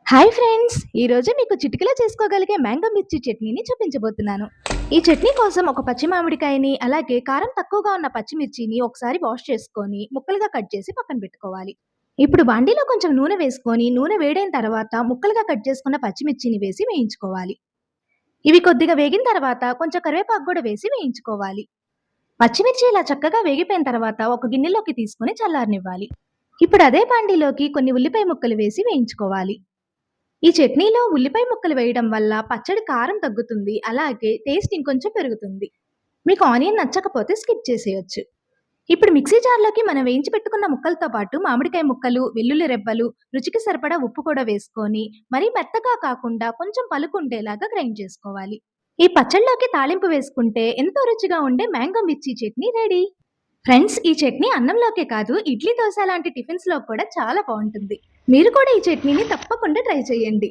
Hi friends! ఈరోజు మీకు చిటికెలో చేసుకోగలిగే మ్యాంగో మిర్చి చట్నీని చూపించబోతున్నాను. ఈ చట్నీ కోసం ఒక పచ్చి మామిడికాయని, అలాగే కారం తక్కువగా ఉన్న పచ్చిమిర్చిని ఒకసారి వాష్ చేసుకొని ముక్కలుగా కట్ చేసి పక్కన పెట్టుకోవాలి. ఇప్పుడు బాండీలో కొంచెం నూనె వేసుకొని నూనె వేడైన తర్వాత ముక్కలుగా కట్ చేసుకున్న పచ్చిమిర్చిని వేసి వేయించుకోవాలి. ఇవి కొద్దిగా వేగిన తర్వాత కొంచెం కరివేపాకు కూడా వేసి వేయించుకోవాలి. పచ్చిమిర్చి ఇలా చక్కగా వేగిపోయిన తర్వాత ఒక గిన్నెలోకి తీసుకొని చల్లారనివ్వాలి. ఇప్పుడు అదే బాండీలోకి కొన్ని ఉల్లిపాయ ముక్కలు వేసి వేయించుకోవాలి. ఈ చట్నీలో ఉల్లిపాయ ముక్కలు వేయడం వల్ల పచ్చడి కారం తగ్గుతుంది. అలాగే టేస్ట్ ఇంకొంచెం పెరుగుతుంది. మీకు ఆనియన్ నచ్చకపోతే స్కిప్ చేసేయొచ్చు. ఇప్పుడు మిక్సీ జార్‌లోకి మనం వేయించి పెట్టుకున్న ముక్కలతో పాటు మామిడికాయ ముక్కలు, వెల్లుల్లి రెబ్బలు, రుచికి సరిపడా ఉప్పు కూడా వేసుకొని, మరీ మెత్తగా కాకుండా కొంచెం పలుకుండేలాగా గ్రైండ్ చేసుకోవాలి. ఈ పచ్చడిలోకి తాలింపు వేసుకుంటే ఎంతో రుచిగా ఉండే మ్యాంగో మిర్చి చట్నీ రెడీ. ఫ్రెండ్స్, ఈ చట్నీ అన్నంలోకే కాదు, ఇడ్లీ, దోస లాంటి టిఫిన్స్‌లో కూడా చాలా బావుంటుంది. మీరు కూడా ఈ చట్నీని తప్పకుండా ట్రై చేయండి.